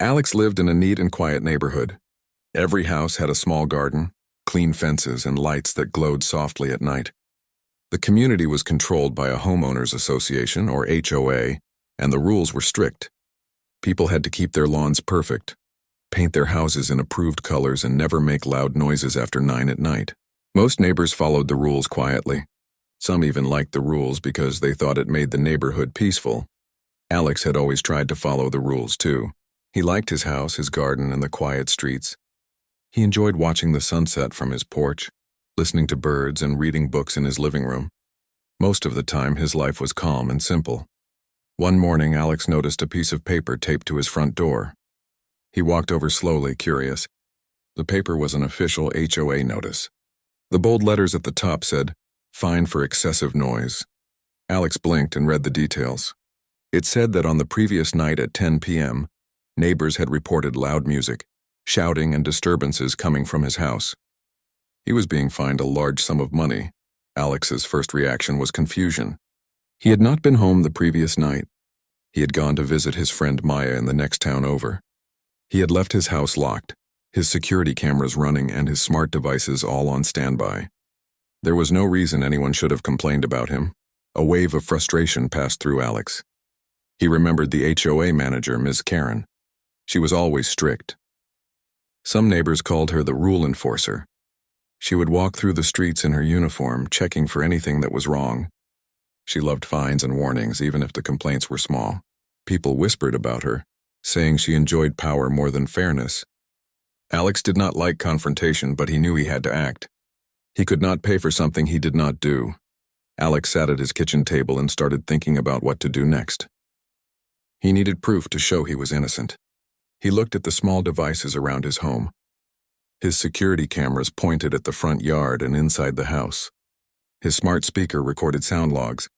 Alex lived in a neat and quiet neighborhood. Every house had a small garden, clean fences, and lights that glowed softly at night. The community was controlled by a homeowners association, or HOA, and the rules were strict. People had to keep their lawns perfect, paint their houses in approved colors, and never make loud noises after 9 at night. Most neighbors followed the rules quietly. Some even liked the rules because they thought it made the neighborhood peaceful. Alex had always tried to follow the rules too. He liked his house, his garden, and the quiet streets. He enjoyed watching the sunset from his porch, listening to birds, and reading books in his living room. Most of the time, his life was calm and simple. One morning, Alex noticed a piece of paper taped to his front door. He walked over slowly, curious. The paper was an official HOA notice. The bold letters at the top said, "Fine for excessive noise." Alex blinked and read the details. It said that on the previous night at 10 p.m., neighbors had reported loud music, shouting, and disturbances coming from his house. He was being fined a large sum of money. Alex's first reaction was confusion. He had not been home the previous night. He had gone to visit his friend Maya in the next town over. He had left his house locked, his security cameras running, and his smart devices all on standby. There was no reason anyone should have complained about him. A wave of frustration passed through Alex. He remembered the HOA manager, Ms. Karen. She was always strict. Some neighbors called her the rule enforcer. She would walk through the streets in her uniform, checking for anything that was wrong. She loved fines and warnings, even if the complaints were small. People whispered about her, saying she enjoyed power more than fairness. Alex did not like confrontation, but he knew he had to act. He could not pay for something he did not do. Alex sat at his kitchen table and started thinking about what to do next. He needed proof to show he was innocent. He looked at the small devices around his home. His security cameras pointed at the front yard and inside the house. His smart speaker recorded sound logs.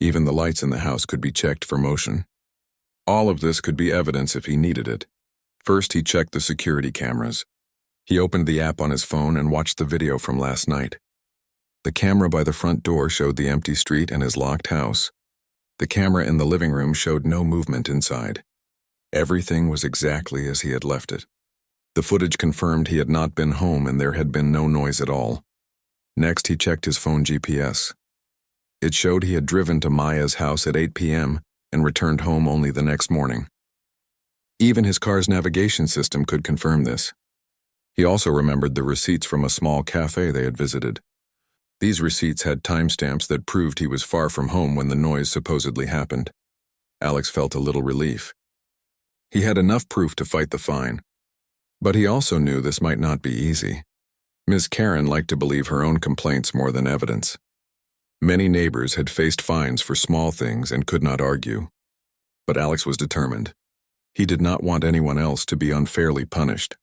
Even the lights in the house could be checked for motion. All of this could be evidence if he needed it. First, he checked the security cameras. He opened the app on his phone and watched the video from last night. The camera by the front door showed the empty street and his locked house. The camera in the living room showed no movement inside. Everything was exactly as he had left it. The footage confirmed he had not been home and there had been no noise at all. Next, he checked his phone GPS. It showed he had driven to Maya's house at 8 p.m. and returned home only the next morning. Even his car's navigation system could confirm this. He also remembered the receipts from a small cafe they had visited. These receipts had timestamps that proved he was far from home when the noise supposedly happened. Alex felt a little relief. He had enough proof to fight the fine. But he also knew this might not be easy. Ms. Karen liked to believe her own complaints more than evidence. Many neighbors had faced fines for small things and could not argue. But Alex was determined. He did not want anyone else to be unfairly punished.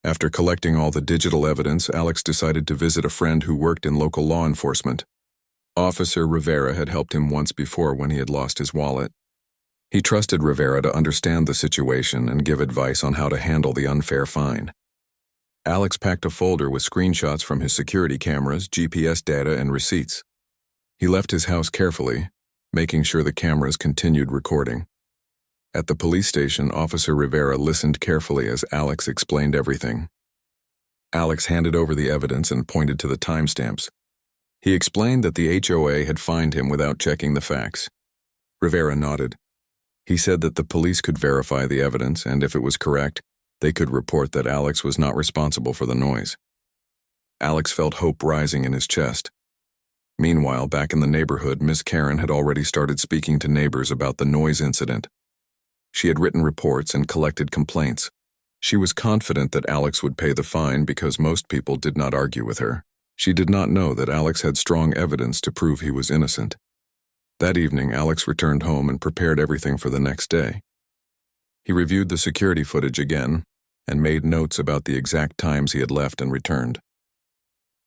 After collecting all the digital evidence, Alex decided to visit a friend who worked in local law enforcement. Officer Rivera had helped him once before when he had lost his wallet. He trusted Rivera to understand the situation and give advice on how to handle the unfair fine. Alex packed a folder with screenshots from his security cameras, GPS data, and receipts. He left his house carefully, making sure the cameras continued recording. At the police station, Officer Rivera listened carefully as Alex explained everything. Alex handed over the evidence and pointed to the timestamps. He explained that the HOA had fined him without checking the facts. Rivera nodded. He said that the police could verify the evidence, and if it was correct, they could report that Alex was not responsible for the noise. Alex felt hope rising in his chest. Meanwhile, back in the neighborhood, Miss Karen had already started speaking to neighbors about the noise incident. She had written reports and collected complaints. She was confident that Alex would pay the fine because most people did not argue with her. She did not know that Alex had strong evidence to prove he was innocent. That evening, Alex returned home and prepared everything for the next day. He reviewed the security footage again and made notes about the exact times he had left and returned.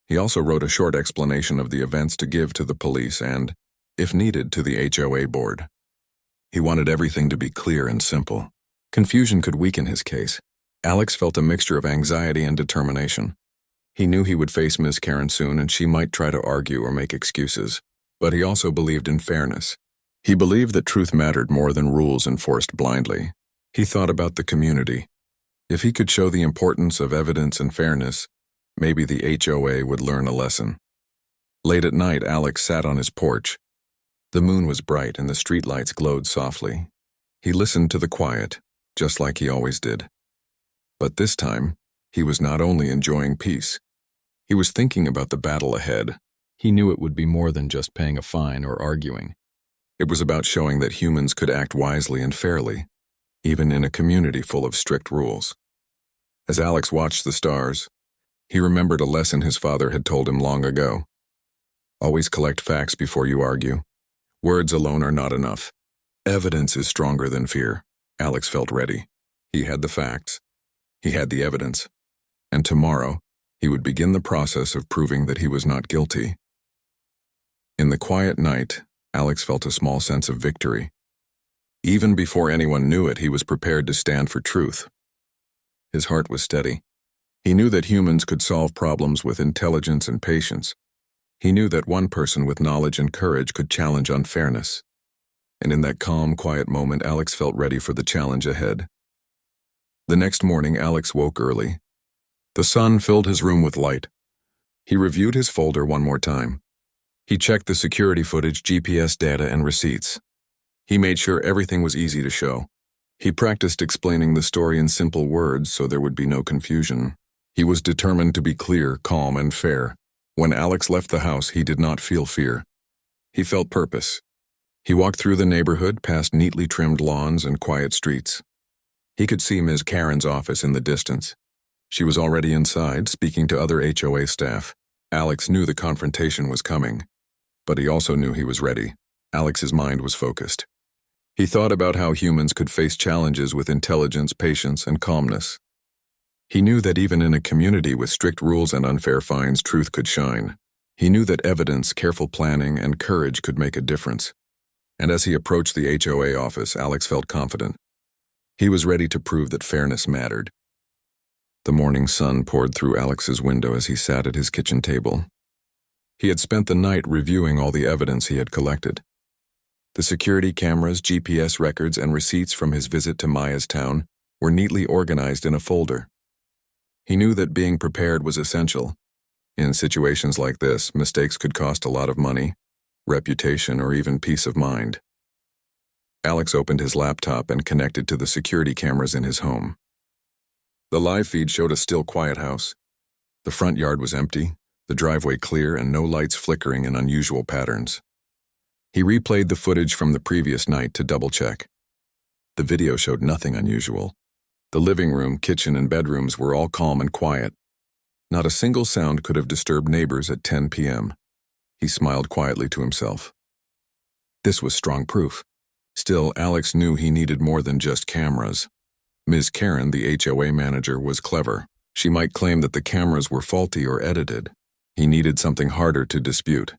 He also wrote a short explanation of the events to give to the police and, if needed, to the HOA board. He wanted everything to be clear and simple. Confusion could weaken his case. Alex felt a mixture of anxiety and determination. He knew he would face Ms. Karen soon and she might try to argue or make excuses. But he also believed in fairness. He believed that truth mattered more than rules enforced blindly. He thought about the community. If he could show the importance of evidence and fairness, maybe the HOA would learn a lesson. Late at night, Alex sat on his porch. The moon was bright and the streetlights glowed softly. He listened to the quiet, just like he always did. But this time, he was not only enjoying peace. He was thinking about the battle ahead. He knew it would be more than just paying a fine or arguing. It was about showing that humans could act wisely and fairly, even in a community full of strict rules. As Alex watched the stars, he remembered a lesson his father had told him long ago. Always collect facts before you argue. Words alone are not enough. Evidence is stronger than fear. Alex felt ready. He had the facts. He had the evidence. And tomorrow, he would begin the process of proving that he was not guilty. In the quiet night, Alex felt a small sense of victory. Even before anyone knew it, he was prepared to stand for truth. His heart was steady. He knew that humans could solve problems with intelligence and patience. He knew that one person with knowledge and courage could challenge unfairness. And in that calm, quiet moment, Alex felt ready for the challenge ahead. The next morning, Alex woke early. The sun filled his room with light. He reviewed his folder one more time. He checked the security footage, GPS data, and receipts. He made sure everything was easy to show. He practiced explaining the story in simple words so there would be no confusion. He was determined to be clear, calm, and fair. When Alex left the house, he did not feel fear. He felt purpose. He walked through the neighborhood, past neatly trimmed lawns and quiet streets. He could see Ms. Karen's office in the distance. She was already inside, speaking to other HOA staff. Alex knew the confrontation was coming, but he also knew he was ready. Alex's mind was focused. He thought about how humans could face challenges with intelligence, patience, and calmness. He knew that even in a community with strict rules and unfair fines, truth could shine. He knew that evidence, careful planning, and courage could make a difference. And as he approached the HOA office, Alex felt confident. He was ready to prove that fairness mattered. The morning sun poured through Alex's window as he sat at his kitchen table. He had spent the night reviewing all the evidence he had collected. The security cameras, GPS records, and receipts from his visit to Maya's town were neatly organized in a folder. He knew that being prepared was essential. In situations like this, mistakes could cost a lot of money, reputation, or even peace of mind. Alex opened his laptop and connected to the security cameras in his home. The live feed showed a still, quiet house. The front yard was empty, the driveway clear, and no lights flickering in unusual patterns. He replayed the footage from the previous night to double-check. The video showed nothing unusual. The living room, kitchen, and bedrooms were all calm and quiet. Not a single sound could have disturbed neighbors at 10 p.m. He smiled quietly to himself. This was strong proof. Still, Alex knew he needed more than just cameras. Ms. Karen, the HOA manager, was clever. She might claim that the cameras were faulty or edited. He needed something harder to dispute.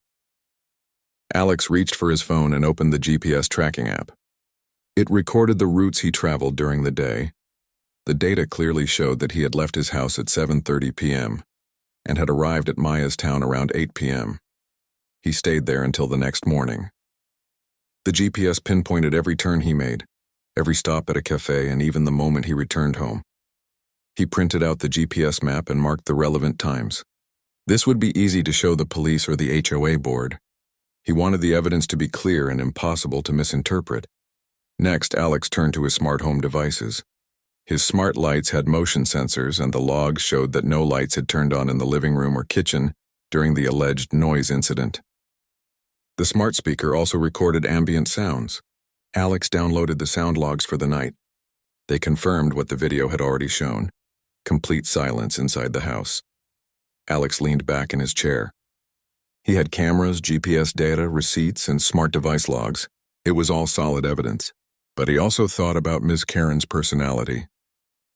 Alex reached for his phone and opened the GPS tracking app. It recorded the routes he traveled during the day. The data clearly showed that he had left his house at 7:30 p.m. and had arrived at Maya's town around 8 p.m. He stayed there until the next morning. The GPS pinpointed every turn he made, every stop at a cafe, and even the moment he returned home. He printed out the GPS map and marked the relevant times. This would be easy to show the police or the HOA board. He wanted the evidence to be clear and impossible to misinterpret. Next, Alex turned to his smart home devices. His smart lights had motion sensors, and the logs showed that no lights had turned on in the living room or kitchen during the alleged noise incident. The smart speaker also recorded ambient sounds. Alex downloaded the sound logs for the night. They confirmed what the video had already shown: complete silence inside the house. Alex leaned back in his chair. He had cameras, GPS data, receipts, and smart device logs. It was all solid evidence. But he also thought about Ms. Karen's personality.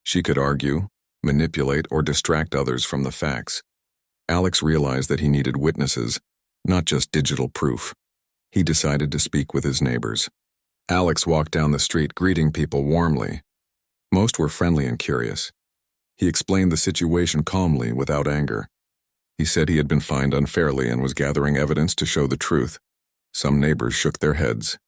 She could argue, manipulate, or distract others from the facts. Alex realized that he needed witnesses, not just digital proof. He decided to speak with his neighbors. Alex walked down the street greeting people warmly. Most were friendly and curious. He explained the situation calmly, without anger. He said he had been fined unfairly and was gathering evidence to show the truth. Some neighbors shook their heads.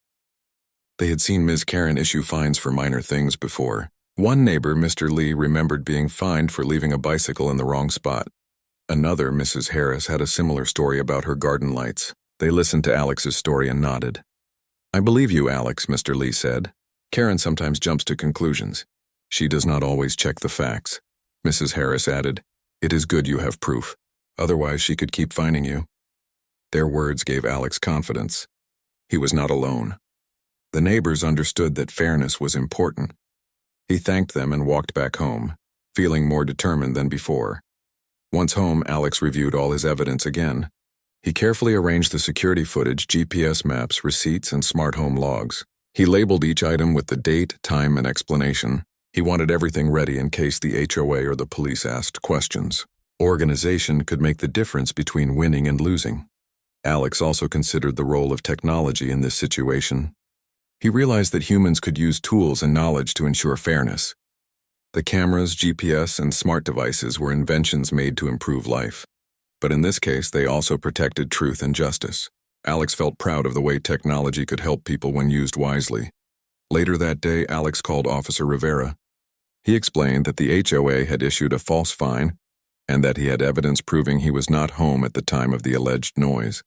They had seen Ms. Karen issue fines for minor things before. One neighbor, Mr. Lee, remembered being fined for leaving a bicycle in the wrong spot. Another, Mrs. Harris, had a similar story about her garden lights. They listened to Alex's story and nodded. "I believe you, Alex," Mr. Lee said. "Karen sometimes jumps to conclusions. She does not always check the facts." Mrs. Harris added, "It is good you have proof. Otherwise, she could keep fining you." Their words gave Alex confidence. He was not alone. The neighbors understood that fairness was important. He thanked them and walked back home, feeling more determined than before. Once home, Alex reviewed all his evidence again. He carefully arranged the security footage, GPS maps, receipts, and smart home logs. He labeled each item with the date, time, and explanation. He wanted everything ready in case the HOA or the police asked questions. Organization could make the difference between winning and losing. Alex also considered the role of technology in this situation. He realized that humans could use tools and knowledge to ensure fairness. The cameras, GPS, and smart devices were inventions made to improve life. But in this case, they also protected truth and justice. Alex felt proud of the way technology could help people when used wisely. Later that day, Alex called Officer Rivera. He explained that the HOA had issued a false fine and that he had evidence proving he was not home at the time of the alleged noise.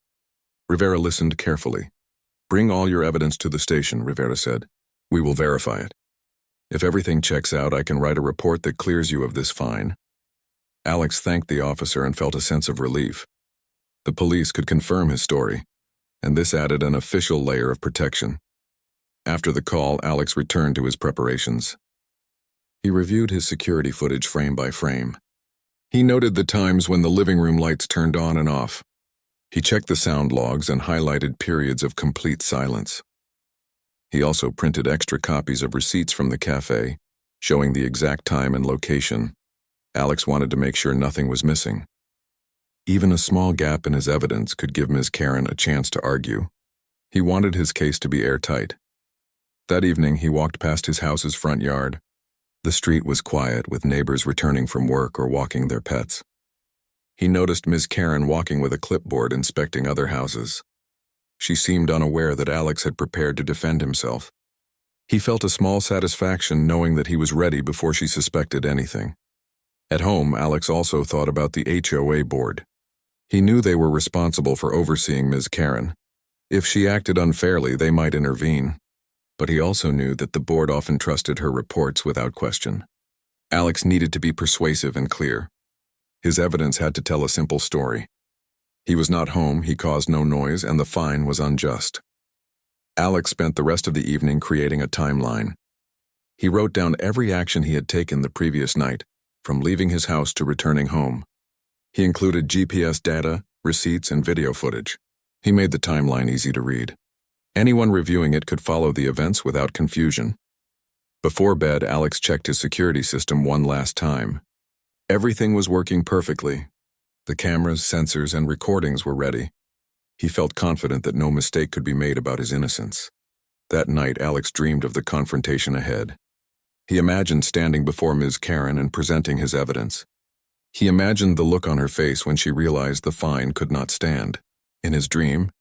Rivera listened carefully. "Bring all your evidence to the station," Rivera said. "We will verify it. If everything checks out, I can write a report that clears you of this fine." Alex thanked the officer and felt a sense of relief. The police could confirm his story, and this added an official layer of protection. After the call, Alex returned to his preparations. He reviewed his security footage frame by frame. He noted the times when the living room lights turned on and off. He checked the sound logs and highlighted periods of complete silence. He also printed extra copies of receipts from the cafe, showing the exact time and location. Alex wanted to make sure nothing was missing. Even a small gap in his evidence could give Ms. Karen a chance to argue. He wanted his case to be airtight. That evening, he walked past his house's front yard. The street was quiet, with neighbors returning from work or walking their pets. He noticed Ms. Karen walking with a clipboard inspecting other houses. She seemed unaware that Alex had prepared to defend himself. He felt a small satisfaction knowing that he was ready before she suspected anything. At home, Alex also thought about the HOA board. He knew they were responsible for overseeing Ms. Karen. If she acted unfairly, they might intervene. But he also knew that the board often trusted her reports without question. Alex needed to be persuasive and clear. His evidence had to tell a simple story. He was not home, he caused no noise, and the fine was unjust. Alex spent the rest of the evening creating a timeline. He wrote down every action he had taken the previous night, from leaving his house to returning home. He included GPS data, receipts, and video footage. He made the timeline easy to read. Anyone reviewing it could follow the events without confusion. Before bed, Alex checked his security system one last time. Everything was working perfectly. The cameras, sensors, and recordings were ready. He felt confident that no mistake could be made about his innocence. That night, Alex dreamed of the confrontation ahead. He imagined standing before Ms. Karen and presenting his evidence. He imagined the look on her face when she realized the fine could not stand. In his dream,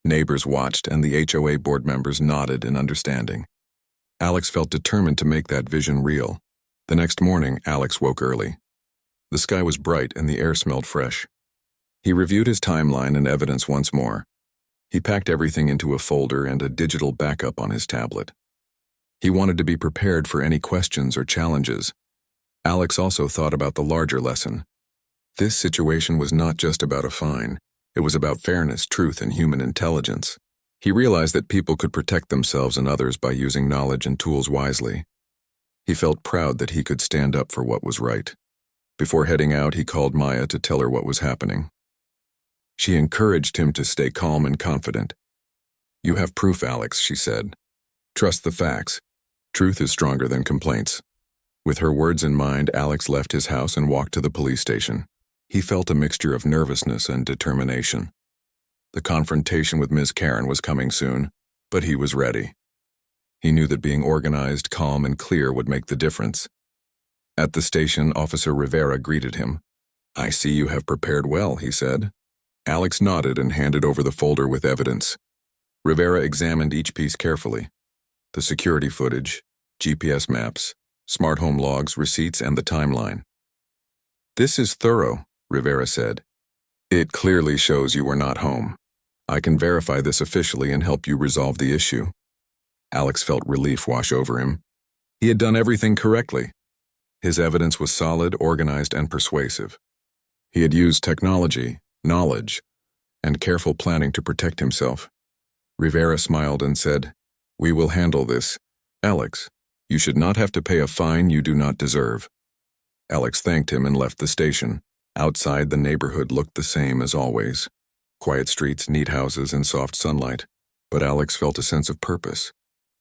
neighbors watched and the HOA board members nodded in understanding. Alex felt determined to make that vision real. The next morning, Alex woke early. The sky was bright and the air smelled fresh. He reviewed his timeline and evidence once more. He packed everything into a folder and a digital backup on his tablet. He wanted to be prepared for any questions or challenges. Alex also thought about the larger lesson. This situation was not just about a fine. It was about fairness, truth, and human intelligence. He realized that people could protect themselves and others by using knowledge and tools wisely. He felt proud that he could stand up for what was right. Before heading out, he called Maya to tell her what was happening. She encouraged him to stay calm and confident. "You have proof, Alex," she said. "Trust the facts. Truth is stronger than complaints." With her words in mind, Alex left his house and walked to the police station. He felt a mixture of nervousness and determination. The confrontation with Ms. Karen was coming soon, but he was ready. He knew that being organized, calm, and clear would make the difference. At the station, Officer Rivera greeted him. "I see you have prepared well," he said. Alex nodded and handed over the folder with evidence. Rivera examined each piece carefully. the security footage, GPS maps, smart home logs, receipts, and the timeline. "This is thorough," Rivera said. "It clearly shows you were not home. I can verify this officially and help you resolve the issue." Alex felt relief wash over him. He had done everything correctly. His evidence was solid, organized, and persuasive. He had used technology, knowledge, and careful planning to protect himself. Rivera smiled and said, "We will handle this. Alex, you should not have to pay a fine you do not deserve." Alex thanked him and left the station. Outside, the neighborhood looked the same as always. Quiet streets, neat houses, and soft sunlight. But Alex felt a sense of purpose.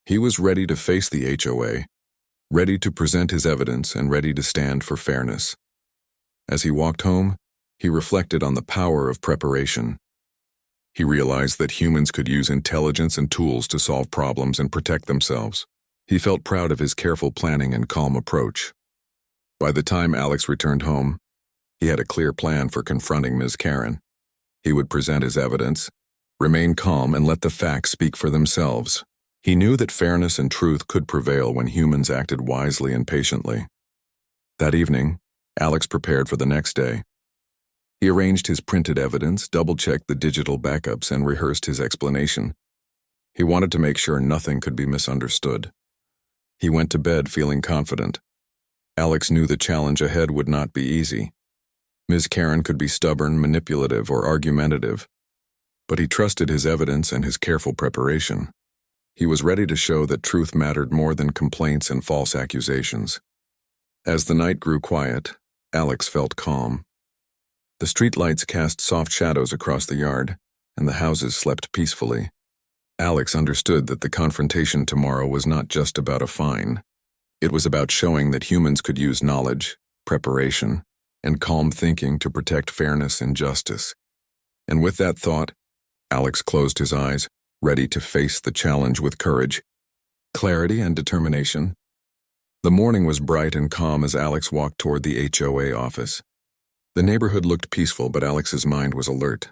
He was ready to face the HOA, ready to present his evidence, and ready to stand for fairness. As he walked home, he reflected on the power of preparation. He realized that humans could use intelligence and tools to solve problems and protect themselves. He felt proud of his careful planning and calm approach. By the time Alex returned home, he had a clear plan for confronting Ms. Karen. He would present his evidence, remain calm, and let the facts speak for themselves. He knew that fairness and truth could prevail when humans acted wisely and patiently. That evening, Alex prepared for the next day. He arranged his printed evidence, double-checked the digital backups, and rehearsed his explanation. He wanted to make sure nothing could be misunderstood. He went to bed feeling confident. Alex knew the challenge ahead would not be easy. Ms. Karen could be stubborn, manipulative, or argumentative, but he trusted his evidence and his careful preparation. He was ready to show that truth mattered more than complaints and false accusations. As the night grew quiet, Alex felt calm. The streetlights cast soft shadows across the yard, and the houses slept peacefully. Alex understood that the confrontation tomorrow was not just about a fine. It was about showing that humans could use knowledge, preparation, and calm thinking to protect fairness and justice. And with that thought, Alex closed his eyes, ready to face the challenge with courage, clarity, and determination. The morning was bright and calm as Alex walked toward the HOA office. The neighborhood looked peaceful, but Alex's mind was alert.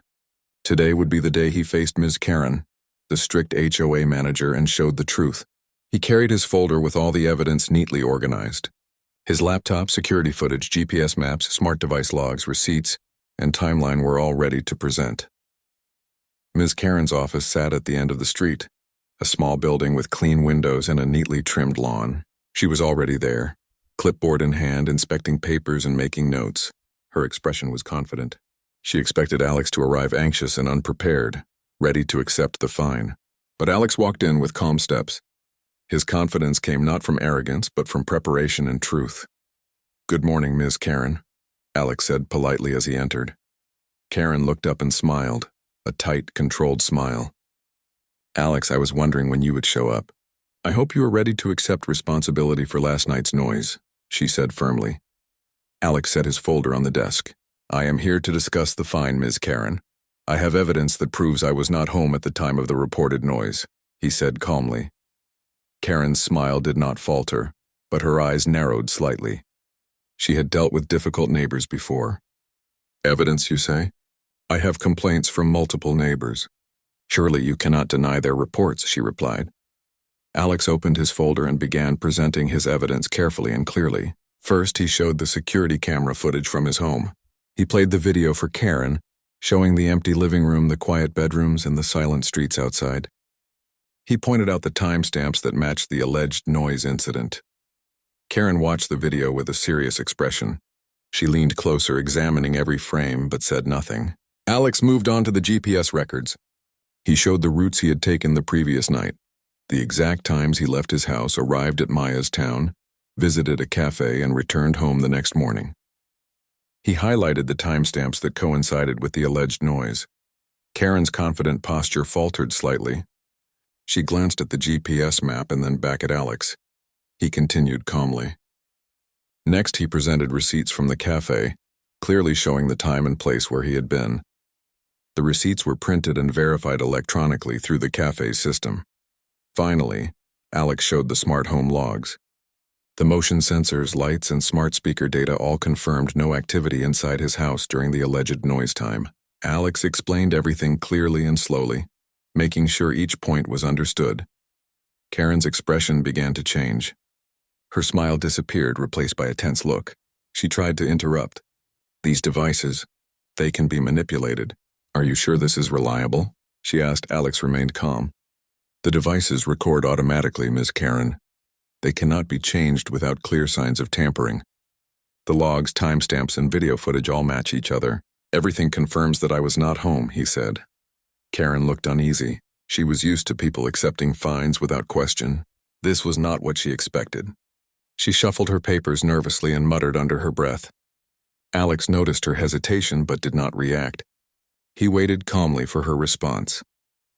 Today would be the day he faced Ms. Karen, the strict HOA manager, and showed the truth. He carried his folder with all the evidence neatly organized. His laptop, security footage, GPS maps, smart device logs, receipts, and timeline were all ready to present. Ms. Karen's office sat at the end of the street, a small building with clean windows and a neatly trimmed lawn. She was already there, clipboard in hand, inspecting papers and making notes. Her expression was confident. She expected Alex to arrive anxious and unprepared, ready to accept the fine. But Alex walked in with calm steps. His confidence came not from arrogance, but from preparation and truth. "Good morning, Ms. Karen," Alex said politely as he entered. Karen looked up and smiled, a tight, controlled smile. "Alex, I was wondering when you would show up. I hope you are ready to accept responsibility for last night's noise," she said firmly. Alex set his folder on the desk. "I am here to discuss the fine, Ms. Karen. I have evidence that proves I was not home at the time of the reported noise," he said calmly. Karen's smile did not falter, but her eyes narrowed slightly. She had dealt with difficult neighbors before. "Evidence, you say? I have complaints from multiple neighbors." "Surely you cannot deny their reports," she replied. Alex opened his folder and began presenting his evidence carefully and clearly. First, he showed the security camera footage from his home. He played the video for Karen, showing the empty living room, the quiet bedrooms, and the silent streets outside. He pointed out the timestamps that matched the alleged noise incident. Karen watched the video with a serious expression. She leaned closer, examining every frame, but said nothing. Alex moved on to the GPS records. He showed the routes he had taken the previous night, the exact times he left his house, arrived at Maya's town, visited a cafe, and returned home the next morning. He highlighted the timestamps that coincided with the alleged noise. Karen's confident posture faltered slightly. She glanced at the GPS map and then back at Alex. He continued calmly. Next, he presented receipts from the cafe, clearly showing the time and place where he had been. The receipts were printed and verified electronically through the cafe's system. Finally, Alex showed the smart home logs. The motion sensors, lights, and smart speaker data all confirmed no activity inside his house during the alleged noise time. Alex explained everything clearly and slowly, making sure each point was understood. Karen's expression began to change. Her smile disappeared, replaced by a tense look. She tried to interrupt. "These devices, they can be manipulated. Are you sure this is reliable?" she asked. Alex remained calm. "The devices record automatically, Ms. Karen. They cannot be changed without clear signs of tampering. The logs, timestamps, and video footage all match each other. Everything confirms that I was not home," he said. Karen looked uneasy. She was used to people accepting fines without question. This was not what she expected. She shuffled her papers nervously and muttered under her breath. Alex noticed her hesitation but did not react. He waited calmly for her response.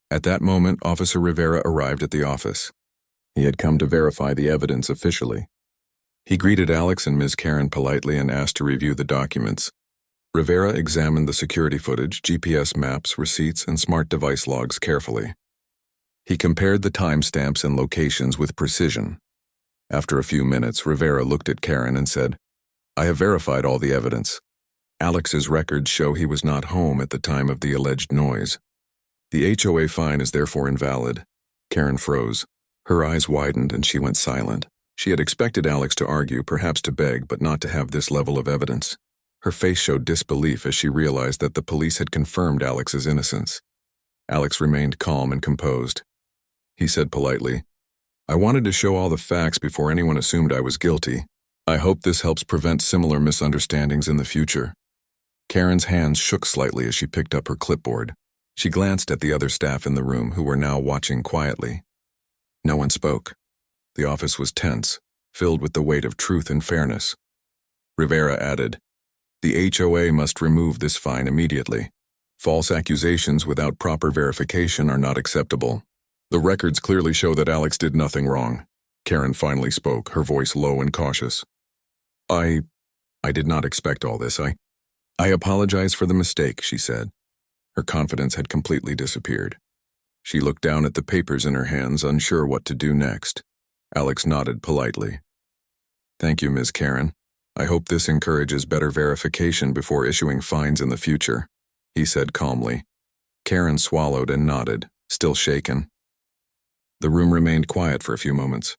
At that moment, Officer Rivera arrived at the office. He had come to verify the evidence officially. He greeted Alex and Ms. Karen politely and asked to review the documents. Rivera examined the security footage, GPS maps, receipts, and smart device logs carefully. He compared the timestamps and locations with precision. After a few minutes, Rivera looked at Karen and said, "I have verified all the evidence. Alex's records show he was not home at the time of the alleged noise. The HOA fine is therefore invalid." Karen froze. Her eyes widened and she went silent. She had expected Alex to argue, perhaps to beg, but not to have this level of evidence. Her face showed disbelief as she realized that the police had confirmed Alex's innocence. Alex remained calm and composed. He said politely, "I wanted to show all the facts before anyone assumed I was guilty. I hope this helps prevent similar misunderstandings in the future." Karen's hands shook slightly as she picked up her clipboard. She glanced at the other staff in the room who were now watching quietly. No one spoke. The office was tense, filled with the weight of truth and fairness. Rivera added, "The HOA must remove this fine immediately. False accusations without proper verification are not acceptable. The records clearly show that Alex did nothing wrong." Karen finally spoke, her voice low and cautious. I did not expect all this. I apologize for the mistake," she said. Her confidence had completely disappeared. She looked down at the papers in her hands, unsure what to do next. Alex nodded politely. "Thank you, Ms. Karen. I hope this encourages better verification before issuing fines in the future," he said calmly. Karen swallowed and nodded, still shaken. The room remained quiet for a few moments.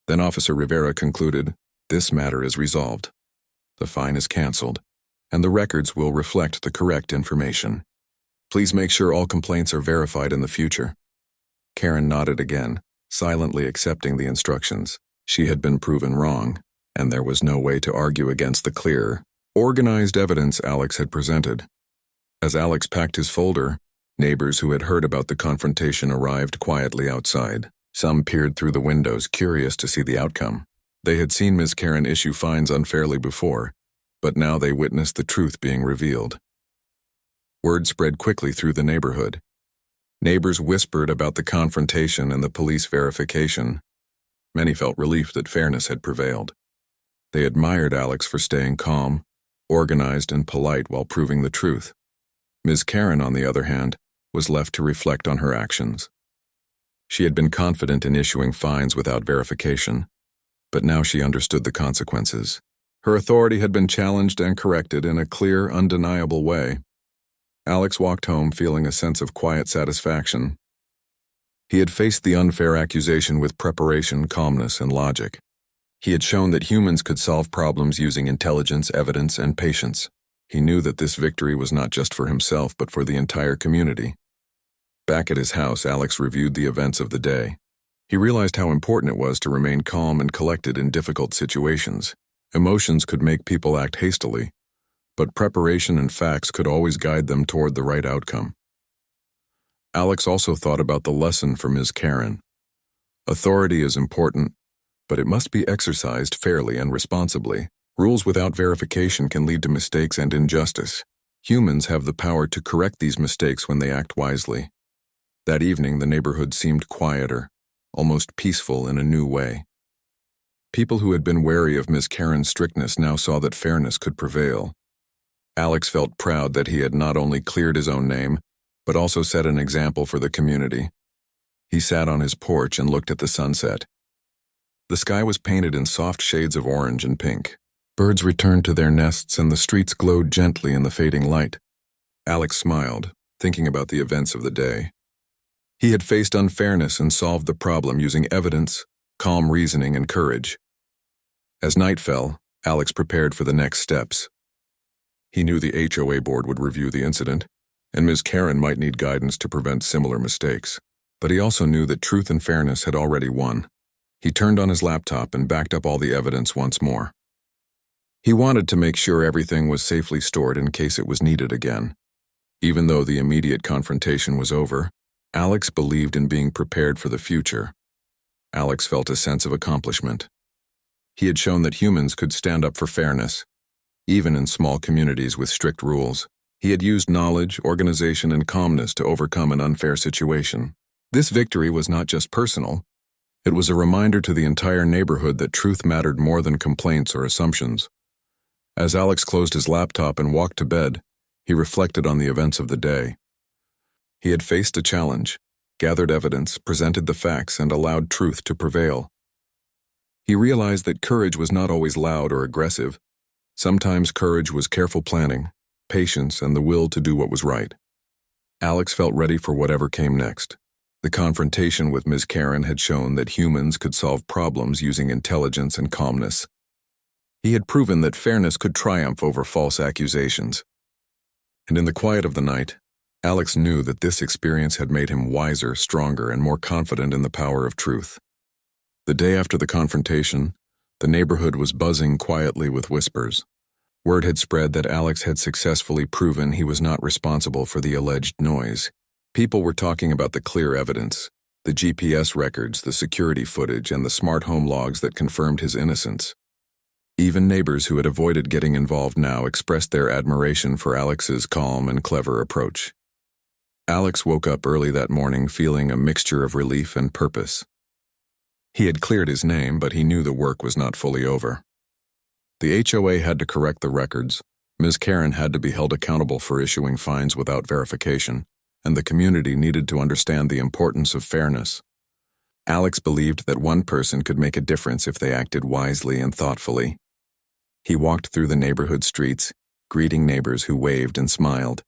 Then Officer Rivera concluded, "This matter is resolved. The fine is canceled, and the records will reflect the correct information. Please make sure all complaints are verified in the future." Karen nodded again, silently accepting the instructions. She had been proven wrong, and there was no way to argue against the clear, organized evidence Alex had presented. As Alex packed his folder, neighbors who had heard about the confrontation arrived quietly outside. Some peered through the windows, curious to see the outcome. They had seen Ms. Karen issue fines unfairly before, but now they witnessed the truth being revealed. Word spread quickly through the neighborhood. Neighbors whispered about the confrontation and the police verification. Many felt relief that fairness had prevailed. They admired Alex for staying calm, organized, and polite while proving the truth. Ms. Karen, on the other hand, was left to reflect on her actions. She had been confident in issuing fines without verification, but now she understood the consequences. Her authority had been challenged and corrected in a clear, undeniable way. Alex walked home feeling a sense of quiet satisfaction. He had faced the unfair accusation with preparation, calmness, and logic. He had shown that humans could solve problems using intelligence, evidence, and patience. He knew that this victory was not just for himself, but for the entire community. Back at his house, Alex reviewed the events of the day. He realized how important it was to remain calm and collected in difficult situations. Emotions could make people act hastily, but preparation and facts could always guide them toward the right outcome. Alex also thought about the lesson for Ms. Karen. Authority is important, but it must be exercised fairly and responsibly. Rules without verification can lead to mistakes and injustice. Humans have the power to correct these mistakes when they act wisely. That evening, the neighborhood seemed quieter, almost peaceful in a new way. People who had been wary of Ms. Karen's strictness now saw that fairness could prevail. Alex felt proud that he had not only cleared his own name, but also set an example for the community. He sat on his porch and looked at the sunset. The sky was painted in soft shades of orange and pink. Birds returned to their nests and the streets glowed gently in the fading light. Alex smiled, thinking about the events of the day. He had faced unfairness and solved the problem using evidence, calm reasoning, and courage. As night fell, Alex prepared for the next steps. He knew the HOA board would review the incident, and Ms. Karen might need guidance to prevent similar mistakes. But he also knew that truth and fairness had already won. He turned on his laptop and backed up all the evidence once more. He wanted to make sure everything was safely stored in case it was needed again. Even though the immediate confrontation was over, Alex believed in being prepared for the future. Alex felt a sense of accomplishment. He had shown that humans could stand up for fairness, even in small communities with strict rules. He had used knowledge, organization, and calmness to overcome an unfair situation. This victory was not just personal. It was a reminder to the entire neighborhood that truth mattered more than complaints or assumptions. As Alex closed his laptop and walked to bed, he reflected on the events of the day. He had faced a challenge, gathered evidence, presented the facts, and allowed truth to prevail. He realized that courage was not always loud or aggressive. Sometimes courage was careful planning, patience, and the will to do what was right. Alex felt ready for whatever came next. The confrontation with Ms. Karen had shown that humans could solve problems using intelligence and calmness. He had proven that fairness could triumph over false accusations. And in the quiet of the night, Alex knew that this experience had made him wiser, stronger, and more confident in the power of truth. The day after the confrontation, the neighborhood was buzzing quietly with whispers. Word had spread that Alex had successfully proven he was not responsible for the alleged noise. People were talking about the clear evidence, the GPS records, the security footage, and the smart home logs that confirmed his innocence. Even neighbors who had avoided getting involved now expressed their admiration for Alex's calm and clever approach. Alex woke up early that morning feeling a mixture of relief and purpose. He had cleared his name, but he knew the work was not fully over. The HOA had to correct the records, Ms. Karen had to be held accountable for issuing fines without verification, and the community needed to understand the importance of fairness. Alex believed that one person could make a difference if they acted wisely and thoughtfully. He walked through the neighborhood streets, greeting neighbors who waved and smiled.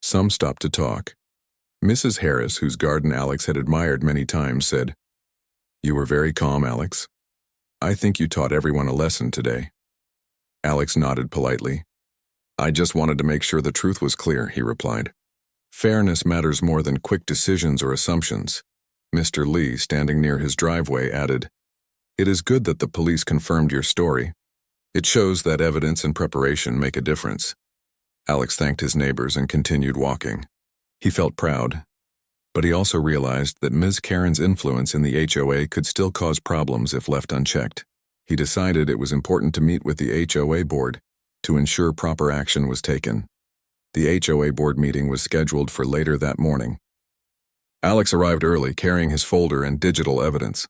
Some stopped to talk. Mrs. Harris, whose garden Alex had admired many times, said, "You were very calm, Alex. I think you taught everyone a lesson today." Alex nodded politely. "I just wanted to make sure the truth was clear," he replied. "Fairness matters more than quick decisions or assumptions." Mr. Lee, standing near his driveway, added, "It is good that the police confirmed your story. It shows that evidence and preparation make a difference." Alex thanked his neighbors and continued walking. He felt proud, but he also realized that Ms. Karen's influence in the HOA could still cause problems if left unchecked. He decided it was important to meet with the HOA board to ensure proper action was taken. The HOA board meeting was scheduled for later that morning. Alex arrived early, carrying his folder and digital evidence.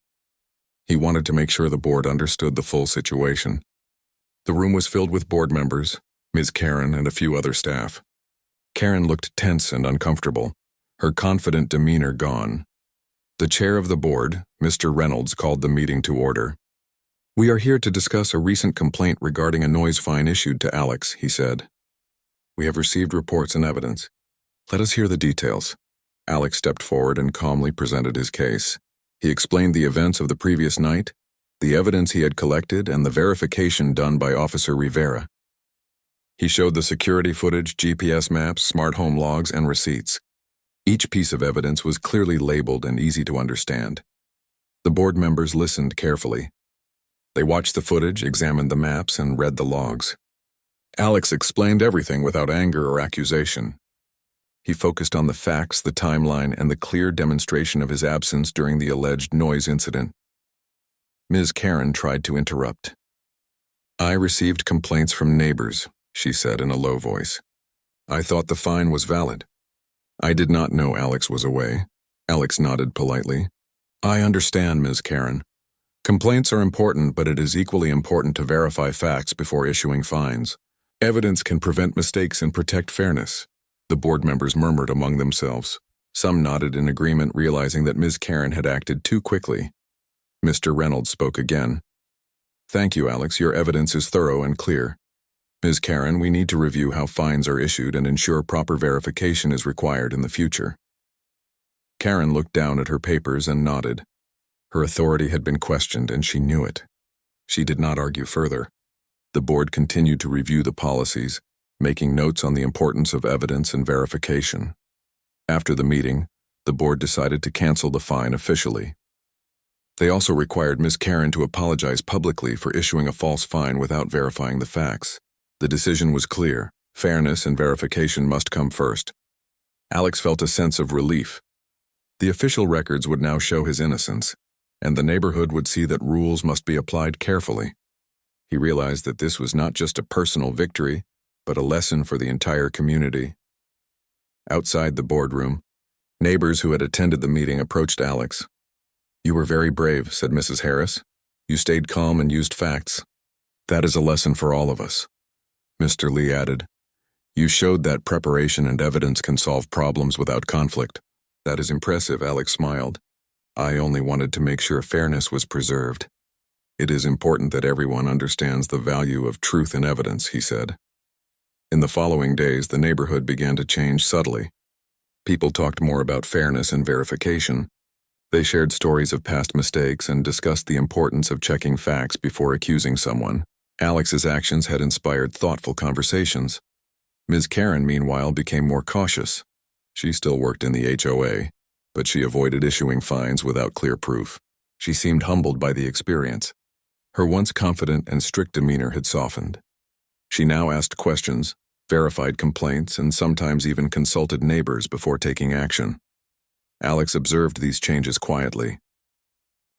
He wanted to make sure the board understood the full situation. The room was filled with board members, Ms. Karen, and a few other staff. Karen looked tense and uncomfortable, her confident demeanor gone. The chair of the board, Mr. Reynolds, called the meeting to order. "We are here to discuss a recent complaint regarding a noise fine issued to Alex," he said. "We have received reports and evidence. Let us hear the details." Alex stepped forward and calmly presented his case. He explained the events of the previous night, the evidence he had collected, and the verification done by Officer Rivera. He showed the security footage, GPS maps, smart home logs, and receipts. Each piece of evidence was clearly labeled and easy to understand. The board members listened carefully. They watched the footage, examined the maps, and read the logs. Alex explained everything without anger or accusation. He focused on the facts, the timeline, and the clear demonstration of his absence during the alleged noise incident. Ms. Karen tried to interrupt. "I received complaints from neighbors," she said in a low voice. "I thought the fine was valid." "I did not know Alex was away." Alex nodded politely. "I understand, Ms. Karen. Complaints are important, but it is equally important to verify facts before issuing fines. Evidence can prevent mistakes and protect fairness." The board members murmured among themselves. Some nodded in agreement, realizing that Ms. Karen had acted too quickly. Mr. Reynolds spoke again. "Thank you, Alex. Your evidence is thorough and clear. Ms. Karen, we need to review how fines are issued and ensure proper verification is required in the future." Karen looked down at her papers and nodded. Her authority had been questioned, and she knew it. She did not argue further. The board continued to review the policies, making notes on the importance of evidence and verification. After the meeting, the board decided to cancel the fine officially. They also required Ms. Karen to apologize publicly for issuing a false fine without verifying the facts. The decision was clear: fairness and verification must come first. Alex felt a sense of relief. The official records would now show his innocence, and the neighborhood would see that rules must be applied carefully. He realized that this was not just a personal victory, but a lesson for the entire community. Outside the boardroom, neighbors who had attended the meeting approached Alex. "You were very brave," said Mrs. Harris. "You stayed calm and used facts. That is a lesson for all of us." Mr. Lee added, "You showed that preparation and evidence can solve problems without conflict." "That is impressive," Alex smiled. "I only wanted to make sure fairness was preserved." "It is important that everyone understands the value of truth and evidence," he said. In the following days, the neighborhood began to change subtly. People talked more about fairness and verification. They shared stories of past mistakes and discussed the importance of checking facts before accusing someone. Alex's actions had inspired thoughtful conversations. Ms. Karen, meanwhile, became more cautious. She still worked in the HOA, but she avoided issuing fines without clear proof. She seemed humbled by the experience. Her once confident and strict demeanor had softened. She now asked questions, verified complaints, and sometimes even consulted neighbors before taking action. Alex observed these changes quietly.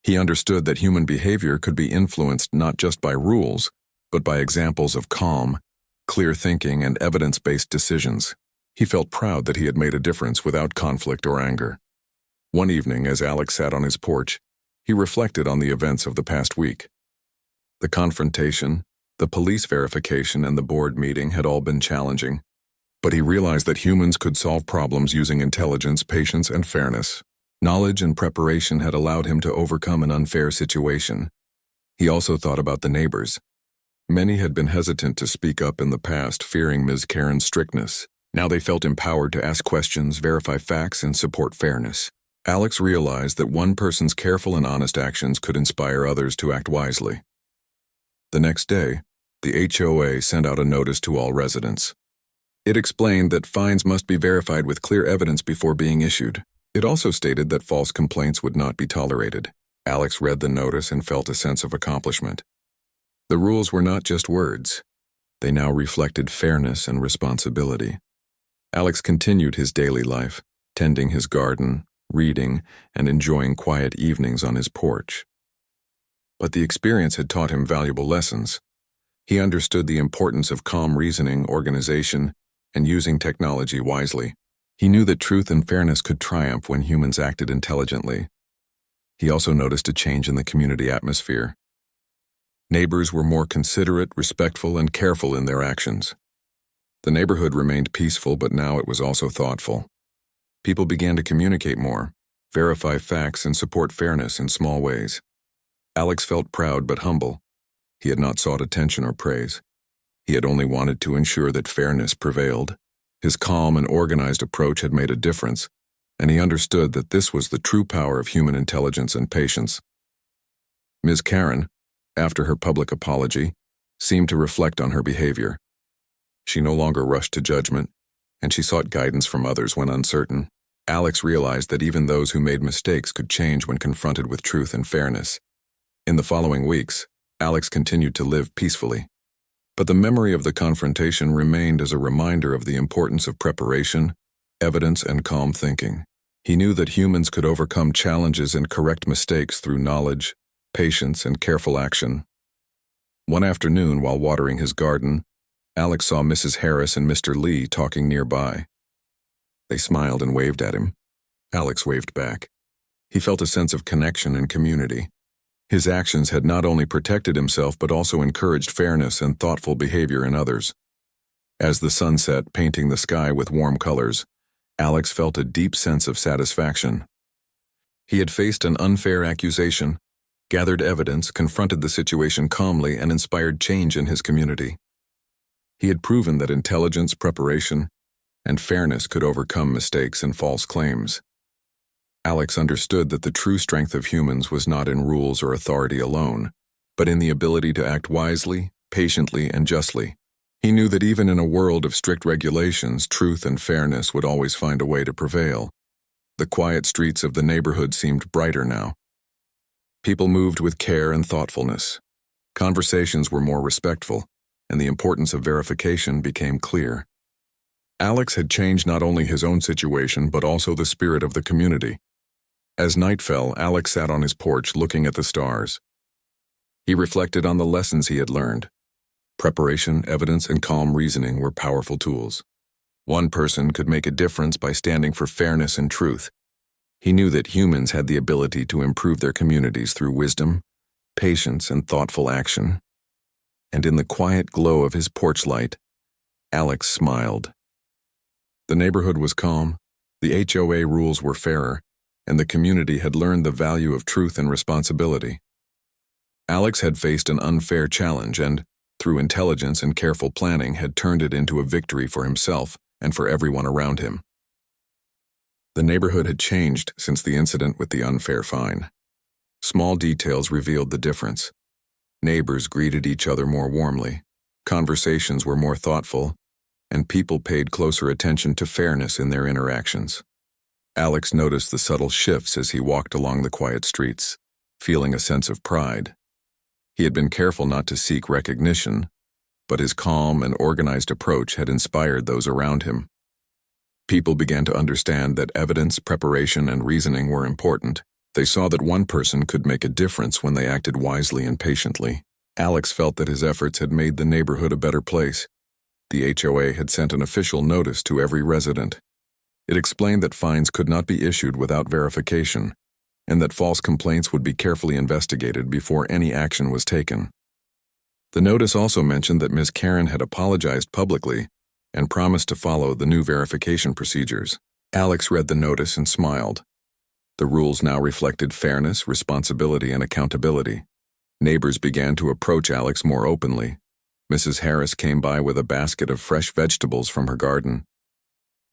He understood that human behavior could be influenced not just by rules, but by examples of calm, clear thinking, and evidence-based decisions. He felt proud that he had made a difference without conflict or anger. One evening, as Alex sat on his porch, he reflected on the events of the past week. The confrontation, the police verification, and the board meeting had all been challenging. But he realized that humans could solve problems using intelligence, patience, and fairness. Knowledge and preparation had allowed him to overcome an unfair situation. He also thought about the neighbors. Many had been hesitant to speak up in the past, fearing Ms. Karen's strictness. Now they felt empowered to ask questions, verify facts, and support fairness. Alex realized that one person's careful and honest actions could inspire others to act wisely. The next day, the HOA sent out a notice to all residents. It explained that fines must be verified with clear evidence before being issued. It also stated that false complaints would not be tolerated. Alex read the notice and felt a sense of accomplishment. The rules were not just words. They now reflected fairness and responsibility. Alex continued his daily life, tending his garden, reading, and enjoying quiet evenings on his porch. But the experience had taught him valuable lessons. He understood the importance of calm reasoning, organization, and using technology wisely. He knew that truth and fairness could triumph when humans acted intelligently. He also noticed a change in the community atmosphere. Neighbors were more considerate, respectful, and careful in their actions. The neighborhood remained peaceful, but now it was also thoughtful. People began to communicate more, verify facts, and support fairness in small ways. Alex felt proud but humble. He had not sought attention or praise. He had only wanted to ensure that fairness prevailed. His calm and organized approach had made a difference, and he understood that this was the true power of human intelligence and patience. Ms. Karen, after her public apology, seemed to reflect on her behavior. She no longer rushed to judgment, and she sought guidance from others when uncertain. Alex realized that even those who made mistakes could change when confronted with truth and fairness. In the following weeks, Alex continued to live peacefully. But the memory of the confrontation remained as a reminder of the importance of preparation, evidence, and calm thinking. He knew that humans could overcome challenges and correct mistakes through knowledge, patience, and careful action. One afternoon, while watering his garden, Alex saw Mrs. Harris and Mr. Lee talking nearby. They smiled and waved at him. Alex waved back. He felt a sense of connection and community. His actions had not only protected himself but also encouraged fairness and thoughtful behavior in others. As the sun set, painting the sky with warm colors, Alex felt a deep sense of satisfaction. He had faced an unfair accusation, gathered evidence, confronted the situation calmly, and inspired change in his community. He had proven that intelligence, preparation, and fairness could overcome mistakes and false claims. Alex understood that the true strength of humans was not in rules or authority alone, but in the ability to act wisely, patiently, and justly. He knew that even in a world of strict regulations, truth and fairness would always find a way to prevail. The quiet streets of the neighborhood seemed brighter now. People moved with care and thoughtfulness. Conversations were more respectful, and the importance of verification became clear. Alex had changed not only his own situation but also the spirit of the community. As night fell, Alex sat on his porch looking at the stars. He reflected on the lessons he had learned. Preparation, evidence, and calm reasoning were powerful tools. One person could make a difference by standing for fairness and truth. He knew that humans had the ability to improve their communities through wisdom, patience, and thoughtful action. And in the quiet glow of his porch light, Alex smiled. The neighborhood was calm, the HOA rules were fairer, and the community had learned the value of truth and responsibility. Alex had faced an unfair challenge and, through intelligence and careful planning, had turned it into a victory for himself and for everyone around him. The neighborhood had changed since the incident with the unfair fine. Small details revealed the difference. Neighbors greeted each other more warmly, conversations were more thoughtful, and people paid closer attention to fairness in their interactions. Alex noticed the subtle shifts as he walked along the quiet streets, feeling a sense of pride. He had been careful not to seek recognition, but his calm and organized approach had inspired those around him. People began to understand that evidence, preparation, and reasoning were important. They saw that one person could make a difference when they acted wisely and patiently. Alex felt that his efforts had made the neighborhood a better place. The HOA had sent an official notice to every resident. It explained that fines could not be issued without verification, and that false complaints would be carefully investigated before any action was taken. The notice also mentioned that Ms. Karen had apologized publicly and promised to follow the new verification procedures. Alex read the notice and smiled. The rules now reflected fairness, responsibility, and accountability. Neighbors began to approach Alex more openly. Mrs. Harris came by with a basket of fresh vegetables from her garden.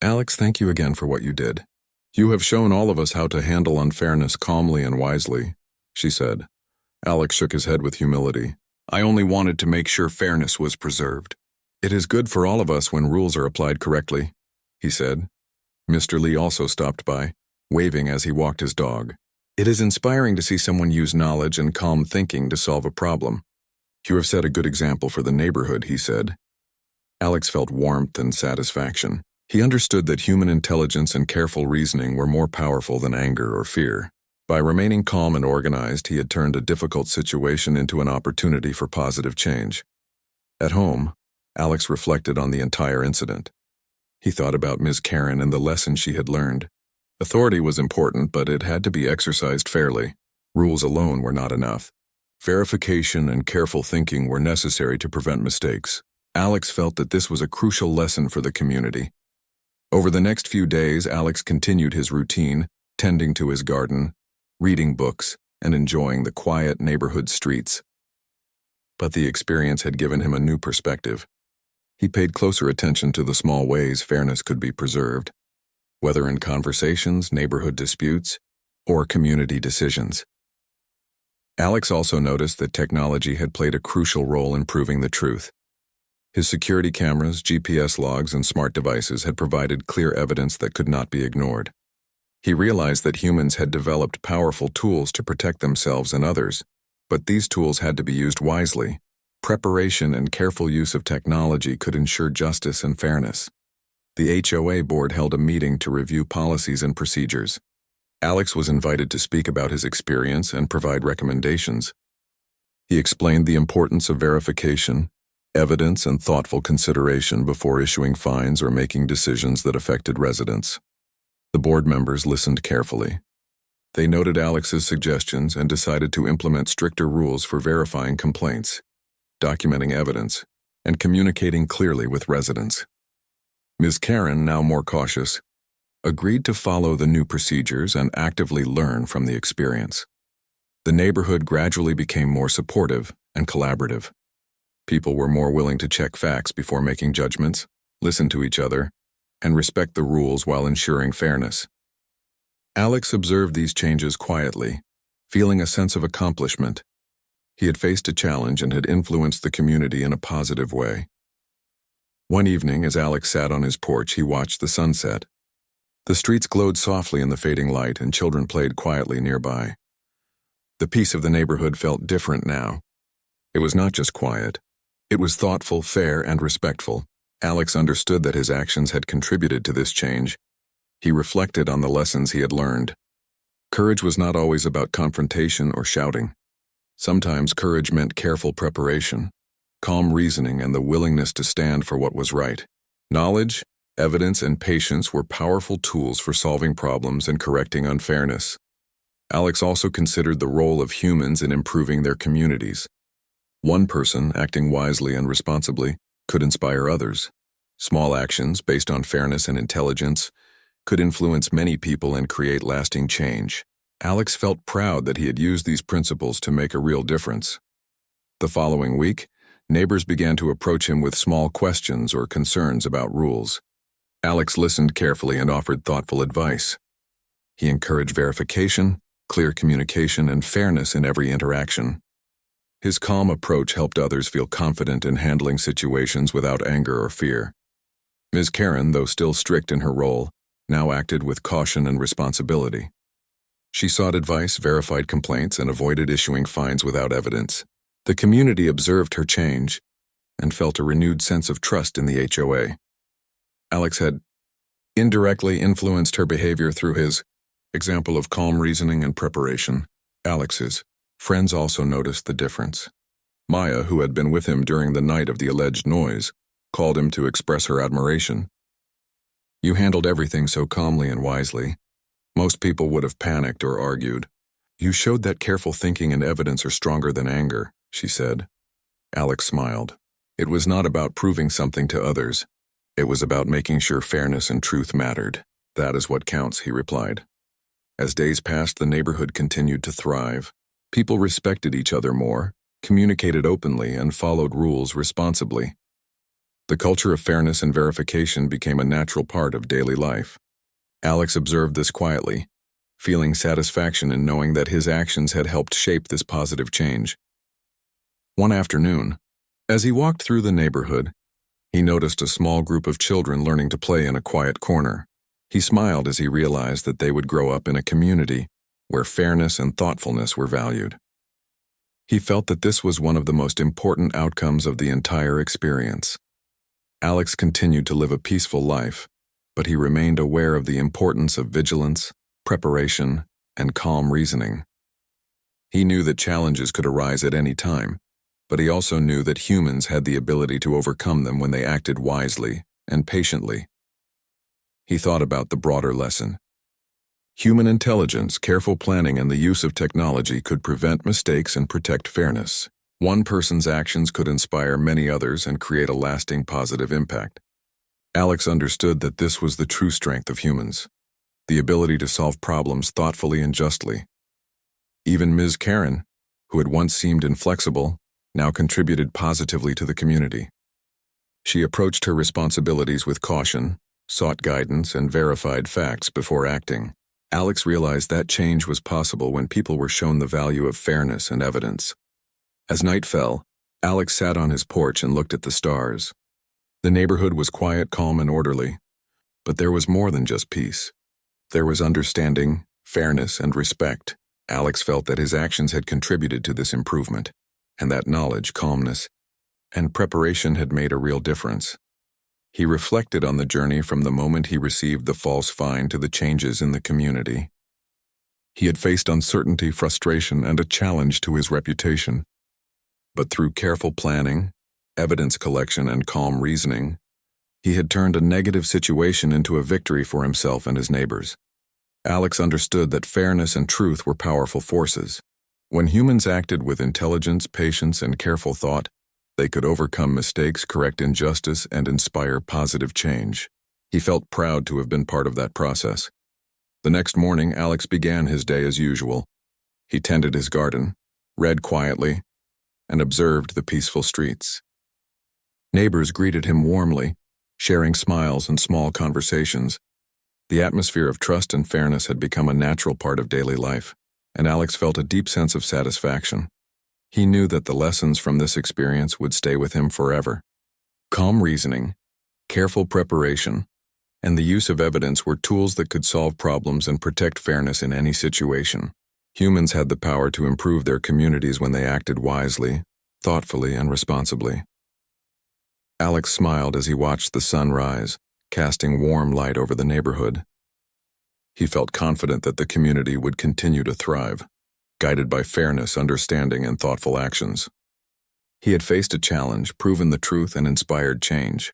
"Alex, thank you again for what you did. You have shown all of us how to handle unfairness calmly and wisely," she said. Alex shook his head with humility. "I only wanted to make sure fairness was preserved. It is good for all of us when rules are applied correctly," he said. Mr. Lee also stopped by, waving as he walked his dog. "It is inspiring to see someone use knowledge and calm thinking to solve a problem. You have set a good example for the neighborhood," he said. Alex felt warmth and satisfaction. He understood that human intelligence and careful reasoning were more powerful than anger or fear. By remaining calm and organized, he had turned a difficult situation into an opportunity for positive change. At home, Alex reflected on the entire incident. He thought about Ms. Karen and the lessons she had learned. Authority was important, but it had to be exercised fairly. Rules alone were not enough. Verification and careful thinking were necessary to prevent mistakes. Alex felt that this was a crucial lesson for the community. Over the next few days, Alex continued his routine, tending to his garden, reading books, and enjoying the quiet neighborhood streets. But the experience had given him a new perspective. He paid closer attention to the small ways fairness could be preserved, whether in conversations, neighborhood disputes, or community decisions. Alex also noticed that technology had played a crucial role in proving the truth. His security cameras, GPS logs, and smart devices had provided clear evidence that could not be ignored. He realized that humans had developed powerful tools to protect themselves and others, but these tools had to be used wisely. Preparation and careful use of technology could ensure justice and fairness. The HOA board held a meeting to review policies and procedures. Alex was invited to speak about his experience and provide recommendations. He explained the importance of verification, evidence, and thoughtful consideration before issuing fines or making decisions that affected residents. The board members listened carefully. They noted Alex's suggestions and decided to implement stricter rules for verifying complaints, documenting evidence, and communicating clearly with residents. Ms. Karen, now more cautious, agreed to follow the new procedures and actively learn from the experience. The neighborhood gradually became more supportive and collaborative. People were more willing to check facts before making judgments, listen to each other, and respect the rules while ensuring fairness. Alex observed these changes quietly, feeling a sense of accomplishment. He had faced a challenge and had influenced the community in a positive way. One evening, as Alex sat on his porch, he watched the sunset. The streets glowed softly in the fading light, and children played quietly nearby. The peace of the neighborhood felt different now. It was not just quiet. It was thoughtful, fair, and respectful. Alex understood that his actions had contributed to this change. He reflected on the lessons he had learned. Courage was not always about confrontation or shouting. Sometimes courage meant careful preparation, calm reasoning, and the willingness to stand for what was right. Knowledge, evidence, and patience were powerful tools for solving problems and correcting unfairness. Alex also considered the role of humans in improving their communities. One person, acting wisely and responsibly, could inspire others. Small actions, based on fairness and intelligence, could influence many people and create lasting change. Alex felt proud that he had used these principles to make a real difference. The following week, neighbors began to approach him with small questions or concerns about rules. Alex listened carefully and offered thoughtful advice. He encouraged verification, clear communication, and fairness in every interaction. His calm approach helped others feel confident in handling situations without anger or fear. Ms. Karen, though still strict in her role, now acted with caution and responsibility. She sought advice, verified complaints, and avoided issuing fines without evidence. The community observed her change and felt a renewed sense of trust in the HOA. Alex had indirectly influenced her behavior through his example of calm reasoning and preparation. Alex's friends also noticed the difference. Maya, who had been with him during the night of the alleged noise, called him to express her admiration. "You handled everything so calmly and wisely. Most people would have panicked or argued. You showed that careful thinking and evidence are stronger than anger," she said. Alex smiled. It was not about proving something to others. It was about making sure fairness and truth mattered. "That is what counts," he replied. As days passed, the neighborhood continued to thrive. People respected each other more, communicated openly, and followed rules responsibly. The culture of fairness and verification became a natural part of daily life. Alex observed this quietly, feeling satisfaction in knowing that his actions had helped shape this positive change. One afternoon, as he walked through the neighborhood, he noticed a small group of children learning to play in a quiet corner. He smiled as he realized that they would grow up in a community where fairness and thoughtfulness were valued. He felt that this was one of the most important outcomes of the entire experience. Alex continued to live a peaceful life, but he remained aware of the importance of vigilance, preparation, and calm reasoning. He knew that challenges could arise at any time, but he also knew that humans had the ability to overcome them when they acted wisely and patiently. He thought about the broader lesson. Human intelligence, careful planning, and the use of technology could prevent mistakes and protect fairness. One person's actions could inspire many others and create a lasting positive impact. Alex understood that this was the true strength of humans, the ability to solve problems thoughtfully and justly. Even Ms. Karen, who had once seemed inflexible, now contributed positively to the community. She approached her responsibilities with caution, sought guidance, and verified facts before acting. Alex realized that change was possible when people were shown the value of fairness and evidence. As night fell, Alex sat on his porch and looked at the stars. The neighborhood was quiet, calm, and orderly, but there was more than just peace. There was understanding, fairness, and respect. Alex felt that his actions had contributed to this improvement, and that knowledge, calmness, and preparation had made a real difference. He reflected on the journey from the moment he received the false fine to the changes in the community. He had faced uncertainty, frustration, and a challenge to his reputation. But through careful planning, evidence collection, and calm reasoning, he had turned a negative situation into a victory for himself and his neighbors. Alex understood that fairness and truth were powerful forces. When humans acted with intelligence, patience, and careful thought, they could overcome mistakes, correct injustice, and inspire positive change. He felt proud to have been part of that process. The next morning, Alex began his day as usual. He tended his garden, read quietly, and observed the peaceful streets. Neighbors greeted him warmly, sharing smiles and small conversations. The atmosphere of trust and fairness had become a natural part of daily life, and Alex felt a deep sense of satisfaction. He knew that the lessons from this experience would stay with him forever. Calm reasoning, careful preparation, and the use of evidence were tools that could solve problems and protect fairness in any situation. Humans had the power to improve their communities when they acted wisely, thoughtfully, and responsibly. Alex smiled as he watched the sun rise, casting warm light over the neighborhood. He felt confident that the community would continue to thrive, guided by fairness, understanding, and thoughtful actions. He had faced a challenge, proven the truth, and inspired change.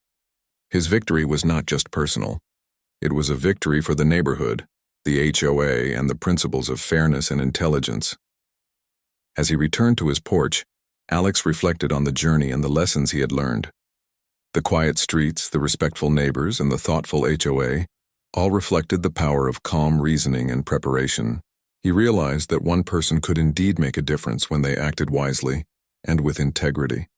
His victory was not just personal. It was a victory for the neighborhood, the HOA, and the principles of fairness and intelligence. As he returned to his porch, Alex reflected on the journey and the lessons he had learned. The quiet streets, the respectful neighbors, and the thoughtful HOA all reflected the power of calm reasoning and preparation. He realized that one person could indeed make a difference when they acted wisely and with integrity.